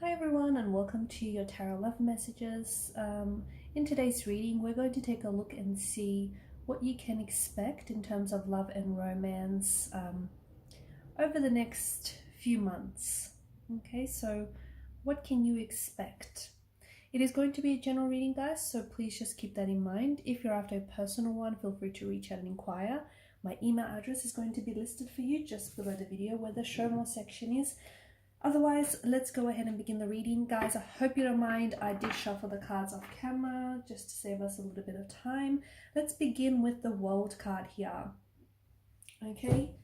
Hi everyone, and welcome to your tarot love messages. In today's reading, we're going to take a look and see what you can expect in terms of love and romance over the next few months. Okay, so what can you expect? It is going to be a general reading, guys, so please just keep that in mind. If you're after a personal one, feel free to reach out and inquire. My email address is going to be listed for you just below the video where the show more section is. Otherwise, let's go ahead and begin the reading. Guys, I hope you don't mind. I did shuffle the cards off camera just to save us a little bit of time. Let's begin with the World card here. Okay,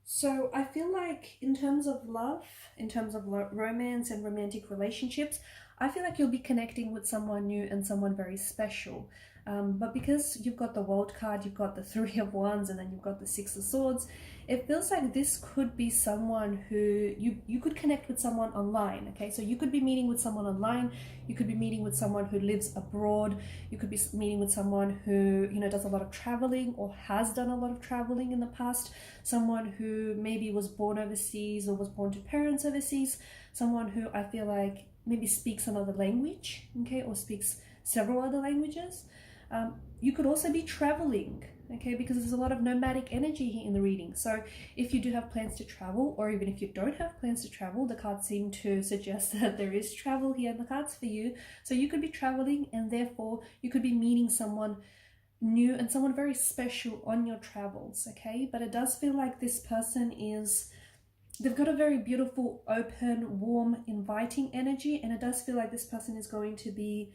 so I feel like in terms of love, in terms of romance and romantic relationships, I feel like you'll be connecting with someone new and someone very special. But because you've got the World card, you've got the Three of Wands, and then you've got the Six of Swords, it feels like this could be someone who you could connect with someone online. Okay, so you could be meeting with someone online, you could be meeting with someone who lives abroad, you could be meeting with someone who, you know, does a lot of traveling or has done a lot of traveling in the past, someone who maybe was born overseas or was born to parents overseas, someone who I feel like maybe speaks another language, okay, or speaks several other languages. You could also be traveling, okay, because there's a lot of nomadic energy here in the reading. So if you do have plans to travel, or even if you don't have plans to travel, the cards seem to suggest that there is travel here in the cards for you. So you could be traveling, and therefore you could be meeting someone new and someone very special on your travels, okay? But it does feel like this person they've got a very beautiful, open, warm, inviting energy, and it does feel like this person is going to be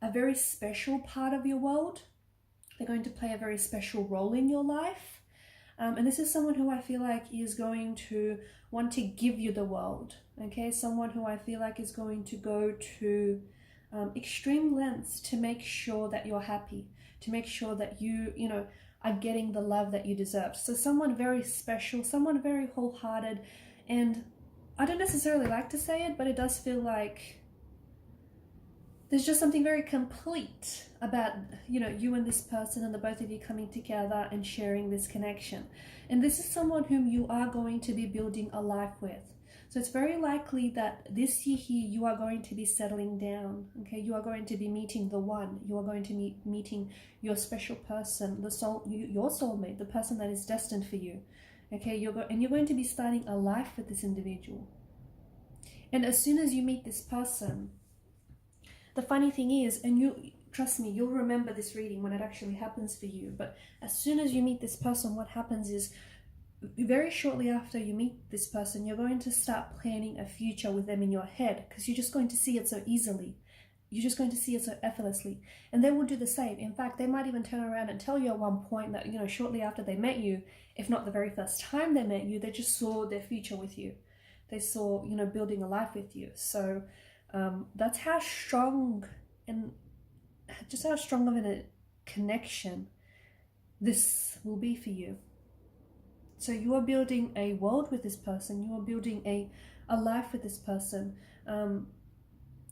a very special part of your world. They're going to play a very special role in your life. And this is someone who I feel like is going to want to give you the world, okay? Someone who I feel like is going to go to extreme lengths to make sure that you're happy, to make sure that you know, are getting the love that you deserve. So someone very special, someone very wholehearted, and I don't necessarily like to say it, but it does feel like there's just something very complete about, you know, you and this person and the both of you coming together and sharing this connection. And this is someone whom you are going to be building a life with. So it's very likely that this year here you are going to be settling down, okay? You are going to be meeting the one. You are going to be meeting your special person, your soulmate, the person that is destined for you, okay? You're going to be starting a life with this individual. And as soon as you meet this person, the funny thing is, and you trust me, you'll remember this reading when it actually happens for you, but as soon as you meet this person, what happens is very shortly after you meet this person, you're going to start planning a future with them in your head, because you're just going to see it so easily. You're just going to see it so effortlessly. And they will do the same. In fact, they might even turn around and tell you at one point that, you know, shortly after they met you, if not the very first time they met you, they just saw their future with you. They saw, you know, building a life with you. So that's how strong and just how strong of a connection this will be for you. So you are building a world with this person. You are building a life with this person.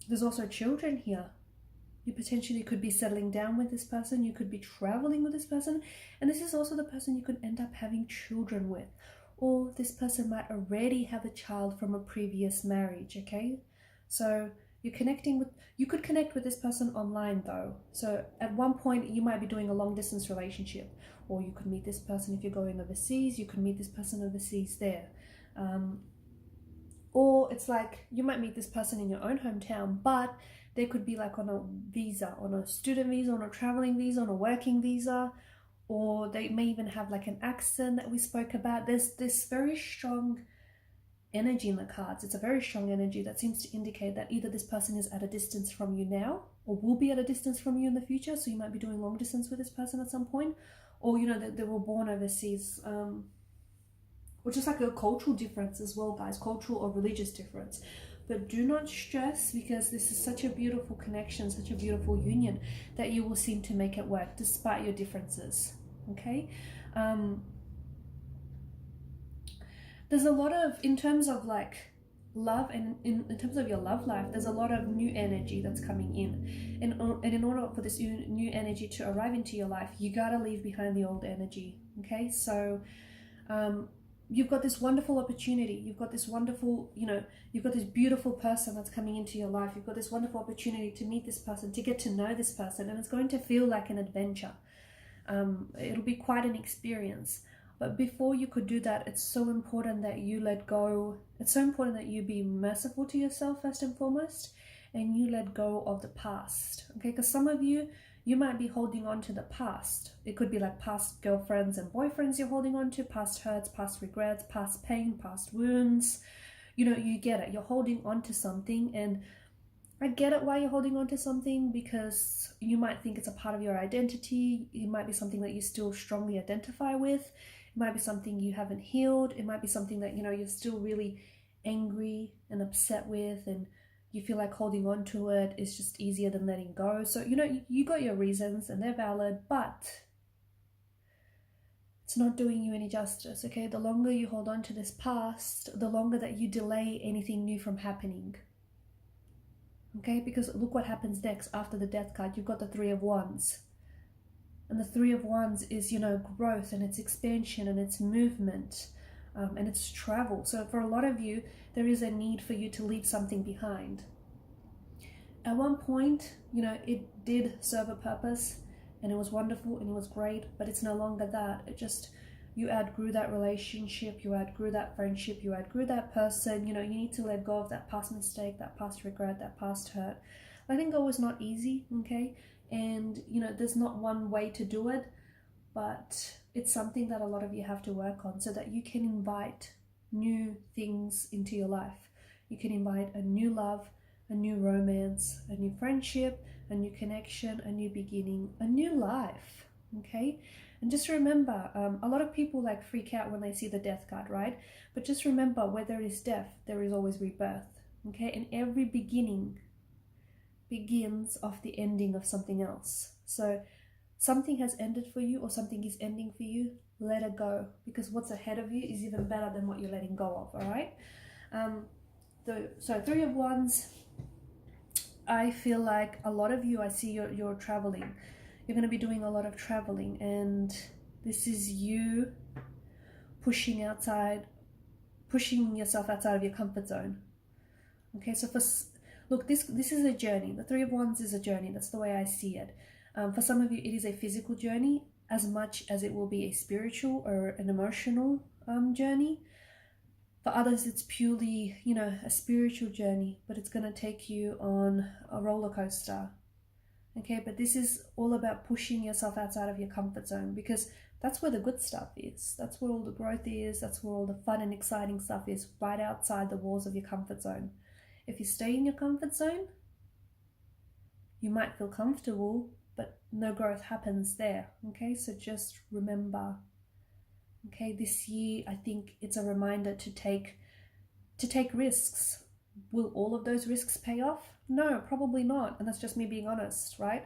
There's also children here. You potentially could be settling down with this person. You could be traveling with this person. And this is also the person you could end up having children with. Or this person might already have a child from a previous marriage, okay? So you could connect with this person online though. So at one point you might be doing a long distance relationship, or you could meet this person if you're going overseas, you could meet this person overseas there. Or it's like you might meet this person in your own hometown, but they could be like on a visa, on a student visa, on a traveling visa, on a working visa, or they may even have like an accent that we spoke about. There's this very strong energy in the cards. It's a very strong energy that seems to indicate that either this person is at a distance from you now, or will be at a distance from you in the future. So you might be doing long distance with this person at some point, or, you know, they were born overseas, which is like a cultural difference as well, guys, cultural or religious difference. But do not stress, because this is such a beautiful connection, such a beautiful union, that you will seem to make it work despite your differences, okay? There's a lot of, in terms of like love, and in terms of your love life, there's a lot of new energy that's coming in. And in order for this new energy to arrive into your life, you gotta leave behind the old energy, okay? So you've got this wonderful opportunity. You've got this wonderful, you've got this beautiful person that's coming into your life. You've got this wonderful opportunity to meet this person, to get to know this person, and it's going to feel like an adventure. It'll be quite an experience. But before you could do that, it's so important that you let go. It's so important that you be merciful to yourself first and foremost, and you let go of the past. Okay, because some of you might be holding on to the past. It could be like past girlfriends and boyfriends you're holding on to, past hurts, past regrets, past pain, past wounds. You get it. You're holding on to something, and I get it why you're holding on to something, because you might think it's a part of your identity. It might be something that you still strongly identify with. It might be something you haven't healed. It might be something that, you're still really angry and upset with, and you feel like holding on to it is just easier than letting go. So, you got your reasons and they're valid, but it's not doing you any justice, okay? The longer you hold on to this past, the longer that you delay anything new from happening. Okay, because look what happens next after the Death card. You've got the Three of Wands. And the Three of Wands is, growth, and it's expansion, and it's movement, and it's travel. So for a lot of you, there is a need for you to leave something behind. At one point, it did serve a purpose, and it was wonderful, and it was great, but it's no longer that. You outgrew that relationship, you outgrew that friendship, you outgrew that person. You need to let go of that past mistake, that past regret, that past hurt. Letting go is not easy, okay? And, there's not one way to do it, but it's something that a lot of you have to work on so that you can invite new things into your life. You can invite a new love, a new romance, a new friendship, a new connection, a new beginning, a new life, okay? And just remember, a lot of people freak out when they see the Death card, right? But just remember, where there is death, there is always rebirth, okay? And every beginning begins off the ending of something else. So something has ended for you, or something is ending for you, let it go, because what's ahead of you is even better than what you're letting go of, all right? So Three of Wands, I feel like a lot of you, I see you're traveling. You're going to be doing a lot of traveling, and this is you pushing yourself outside of your comfort zone. Okay, so look, this is a journey. The Three of Wands is a journey. That's the way I see it. For some of you, it is a physical journey as much as it will be a spiritual or an emotional journey. For others, it's purely, a spiritual journey, but it's going to take you on a roller coaster. Okay, but this is all about pushing yourself outside of your comfort zone, because that's where the good stuff is. That's where all the growth is. That's where all the fun and exciting stuff is, right outside the walls of your comfort zone. If you stay in your comfort zone, you might feel comfortable, but no growth happens there. Okay, so just remember, okay, this year, I think it's a reminder to take risks. Will all of those risks pay off? No, probably not. And that's just me being honest, right?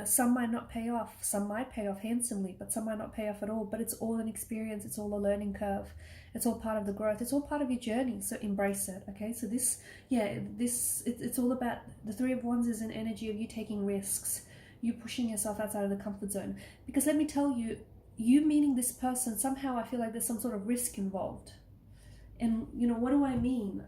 Some might not pay off. Some might pay off handsomely, but some might not pay off at all. But it's all an experience. It's all a learning curve. It's all part of the growth. It's all part of your journey. So embrace it, okay? So it's all about, the Three of Wands is an energy of you taking risks, you pushing yourself outside of the comfort zone. Because let me tell you, you meeting this person, somehow I feel like there's some sort of risk involved. And, what do I mean?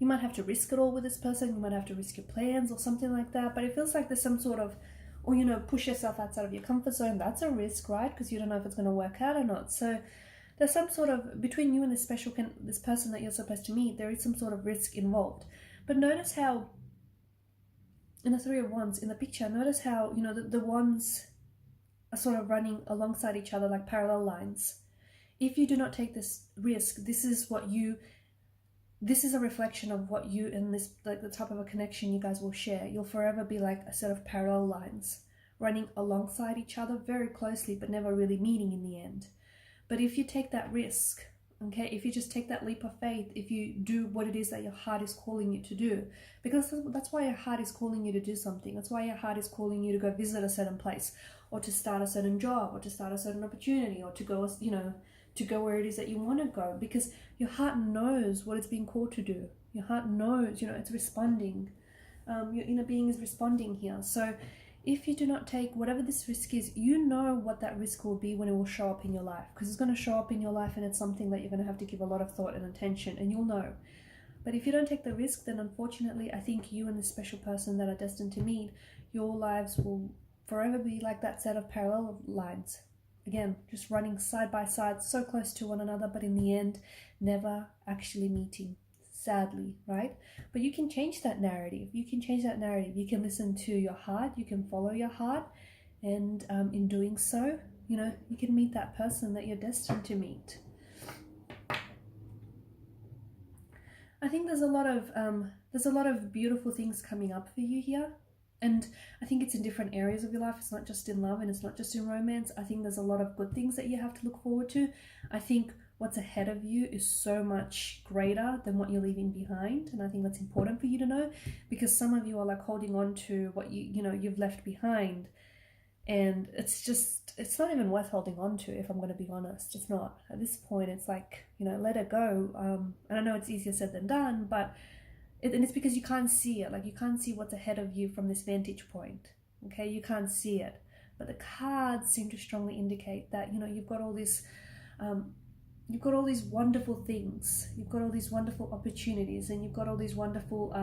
You might have to risk it all with this person. You might have to risk your plans or something like that. But it feels like there's some sort of, or, push yourself outside of your comfort zone. That's a risk, right? Because you don't know if it's going to work out or not. So there's some sort of, between you and this person that you're supposed to meet, there is some sort of risk involved. But notice how, in the Three of Wands, in the picture, notice how, the wands are sort of running alongside each other like parallel lines. If you do not take this risk, this is a reflection of what you and this, like the type of a connection you guys will share. You'll forever be like a set of parallel lines running alongside each other very closely, but never really meeting in the end. But if you take that risk, okay, if you just take that leap of faith, if you do what it is that your heart is calling you to do, because that's why your heart is calling you to do something. That's why your heart is calling you to go visit a certain place, or to start a certain job, or to start a certain opportunity, or to go, to go where it is that you want to go, because your heart knows what it's being called to do. Your heart knows, it's responding. Your inner being is responding here. So if you do not take whatever this risk is, you know what that risk will be when it will show up in your life, because it's going to show up in your life and it's something that you're going to have to give a lot of thought and attention, and you'll know. But if you don't take the risk, then unfortunately, I think you and this special person that are destined to meet, your lives will forever be like that set of parallel lines. Again, just running side by side, so close to one another, but in the end, never actually meeting. Sadly, right? But you can change that narrative. You can change that narrative. You can listen to your heart. You can follow your heart. And in doing so, you know, you can meet that person that you're destined to meet. I think there's a lot of beautiful things coming up for you here. And I think it's in different areas of your life. It's not just in love and it's not just in romance. I think there's a lot of good things that you have to look forward to. I think what's ahead of you is so much greater than what you're leaving behind. And I think that's important for you to know, because some of you are like holding on to what you've left behind. And it's not even worth holding on to, if I'm going to be honest. It's not. At this point, it's like, let it go. And I know it's easier said than done, but and it's because you can't see it. Like, you can't see what's ahead of you from this vantage point. Okay, you can't see it. But the cards seem to strongly indicate that, you've got all this, you've got all these wonderful things. You've got all these wonderful opportunities, and you've got all these wonderful,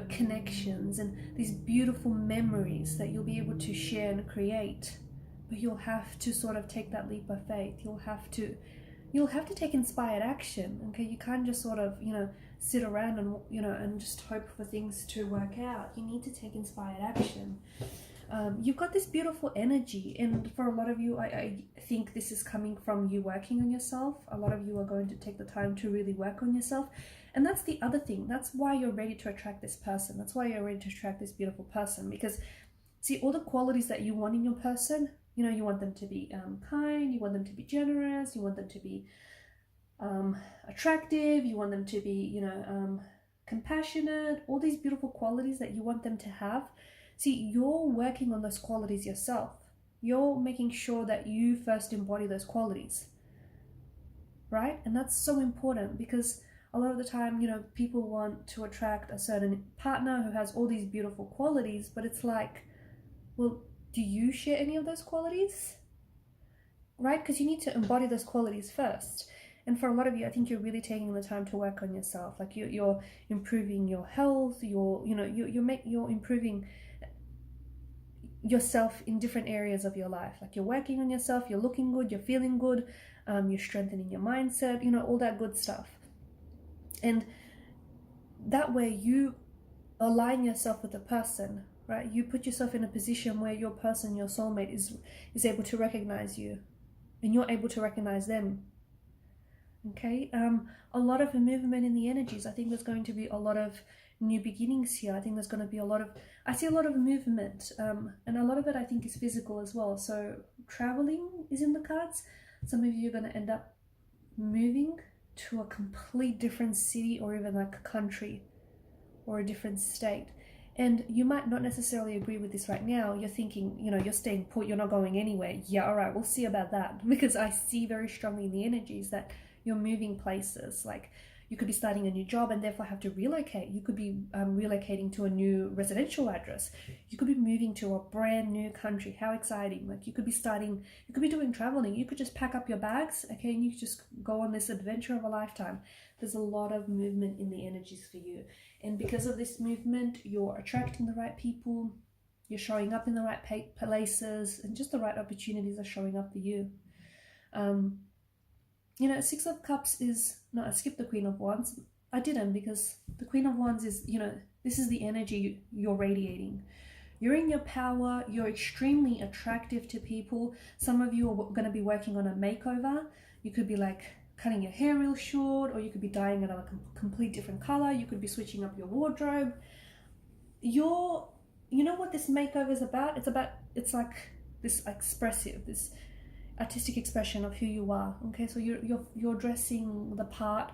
connections and these beautiful memories that you'll be able to share and create. But you'll have to sort of take that leap of faith. You'll have to take inspired action. Okay, you can't just sort of, sit around and, and just hope for things to work out. You need to take inspired action. You've got this beautiful energy, and for a lot of you, I think this is coming from you working on yourself. A lot of you are going to take the time to really work on yourself, and that's the other thing. That's why you're ready to attract this person. That's why you're ready to attract this beautiful person, because see, all the qualities that you want in your person, you want them to be kind, you want them to be generous, you want them to be attractive, you want them to be, compassionate, all these beautiful qualities that you want them to have. See, you're working on those qualities yourself. You're making sure that you first embody those qualities, right? And that's so important, because a lot of the time, people want to attract a certain partner who has all these beautiful qualities, but it's like, well, do you share any of those qualities? Right? Because you need to embody those qualities first. And for a lot of you, I think you're really taking the time to work on yourself. Like, you're improving your health. You're improving yourself in different areas of your life. Like, you're working on yourself. You're looking good. You're feeling good. You're strengthening your mindset. All that good stuff. And that way, you align yourself with the person. Right? You put yourself in a position where your person, your soulmate, is able to recognize you, and you're able to recognize them. Okay, a lot of movement in the energies. I think there's going to be a lot of new beginnings here. I think there's going to be I see a lot of movement, and a lot of it I think is physical as well. So traveling is in the cards. Some of you are going to end up moving to a complete different city, or even like a country or a different state. And you might not necessarily agree with this right now. You're thinking, you're staying put, you're not going anywhere. Yeah, all right, we'll see about that. Because I see very strongly in the energies that you're moving places. Like, you could be starting a new job and therefore have to relocate. You could be relocating to a new residential address. You could be moving to a brand new country. How exciting. Like, you could be doing traveling. You could just pack up your bags, okay, and you could just go on this adventure of a lifetime. There's a lot of movement in the energies for you. And because of this movement, you're attracting the right people, you're showing up in the right places, and just the right opportunities are showing up for you. Six of Cups I skipped the Queen of Wands. I didn't, because the Queen of Wands is, this is the energy you're radiating. You're in your power. You're extremely attractive to people. Some of you are going to be working on a makeover. You could be like cutting your hair real short, or you could be dyeing it a complete different color. You could be switching up your wardrobe. You know what this makeover is about? It's like this expressive, this artistic expression of who you are. Okay, so you're dressing the part.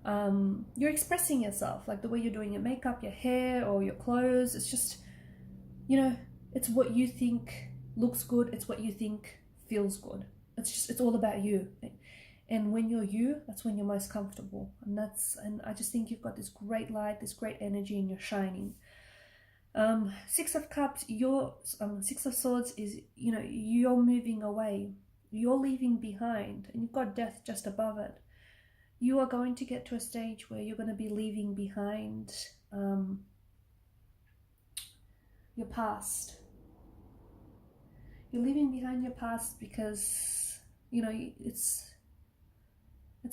You're expressing yourself, like the way you're doing your makeup, your hair, or your clothes. It's just, it's what you think looks good. It's what you think feels good. It's all about you. And when you're you, that's when you're most comfortable. And I just think you've got this great light, this great energy, and you're shining. Six of Cups, your Six of Swords is, you know, you're moving away. You're leaving behind, and you've got Death just above it. You are going to get to a stage where you're going to be leaving behind your past. You're leaving behind your past because, you know, it's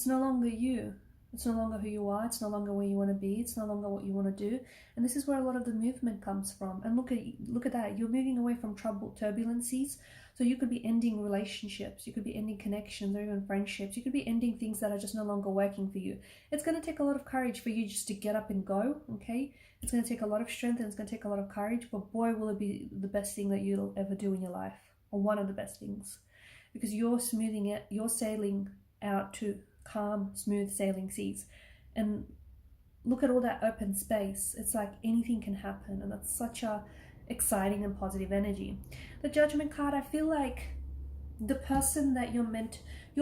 no longer you. It's no longer who you are. It's no longer where you want to be. It's no longer what you want to do. And this is where a lot of the movement comes from. And look at that. You're moving away from trouble, turbulences. So you could be ending relationships. You could be ending connections or even friendships. You could be ending things that are just no longer working for you. It's going to take a lot of courage for you just to get up and go, okay? It's going to take a lot of strength and it's going to take a lot of courage. But boy, will it be the best thing that you'll ever do in your life. Or one of the best things. Because you're smoothing it. You're sailing out to calm, smooth sailing seas, and look at all that open space. It's like anything can happen, and that's such a exciting and positive energy. The Judgment card, I feel like the person that you're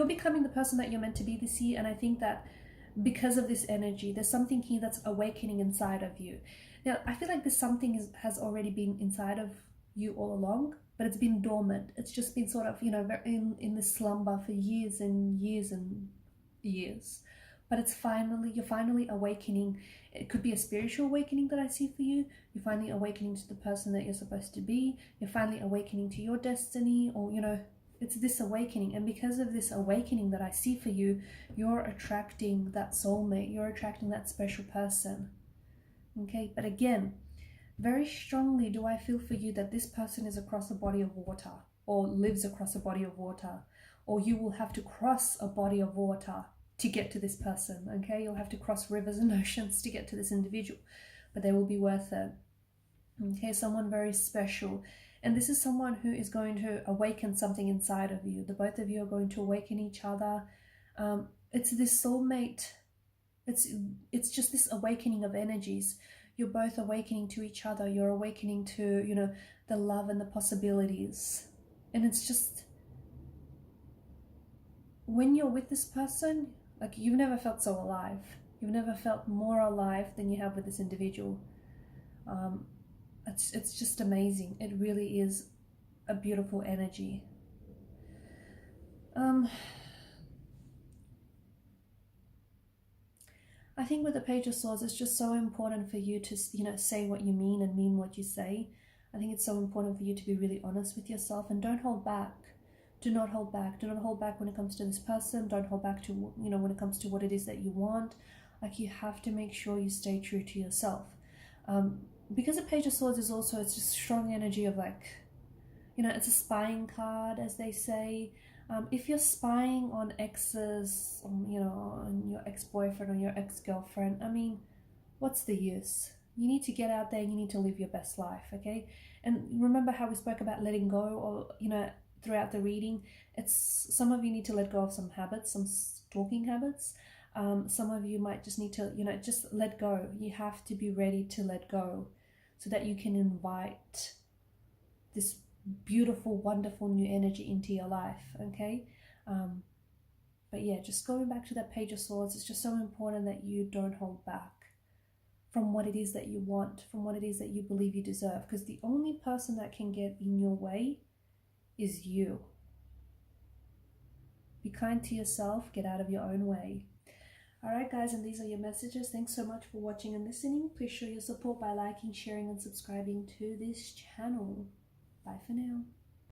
becoming the person that you're meant to be this year, and I think that because of this energy, there's something here that's awakening inside of you. Now, I feel like this something has already been inside of you all along, but it's been dormant. It's just been sort of, you know, in this slumber for years and years and years, but you're finally awakening. It could be a spiritual awakening that I see for you. You're finally awakening to the person that you're supposed to be. You're finally awakening to your destiny, or, you know, it's this awakening. And because of this awakening that I see for you, you're attracting that soulmate. You're attracting that special person, okay? But again, very strongly do I feel for you that this person is across a body of water, or lives across a body of water, or you will have to cross a body of water to get to this person, okay? You'll have to cross rivers and oceans to get to this individual, but they will be worth it, okay? Someone very special. And this is someone who is going to awaken something inside of you. The both of you are going to awaken each other. It's this soulmate. It's just this awakening of energies. You're both awakening to each other. You're awakening to, you know, the love and the possibilities. And it's just, when you're with this person, like, you've never felt so alive. You've never felt more alive than you have with this individual. It's just amazing. It really is a beautiful energy. I think with the Page of Swords, it's just so important for you to, you know, say what you mean and mean what you say. I think it's so important for you to be really honest with yourself, and don't hold back. Do not hold back. Do not hold back when it comes to this person. Don't hold back to, you know, when it comes to what it is that you want. Like, you have to make sure you stay true to yourself. Because the Page of Swords is also, it's just strong energy of, like, you know, it's a spying card, as they say. If you're spying on exes, you know, on your ex-boyfriend or your ex-girlfriend, I mean, what's the use? You need to get out there and you need to live your best life, okay? And remember how we spoke about letting go, or, you know, throughout the reading, it's, some of you need to let go of some habits, some stalking habits. Some of you might just need to, you know, just let go. You have to be ready to let go so that you can invite this beautiful, wonderful new energy into your life, okay? But yeah, just going back to that Page of Swords, it's just so important that you don't hold back from what it is that you want, from what it is that you believe you deserve, because the only person that can get in your way is you. Be kind to yourself, get out of your own way. Alright guys, and these are your messages. Thanks so much for watching and listening. Please show your support by liking, sharing and subscribing to this channel. Bye for now.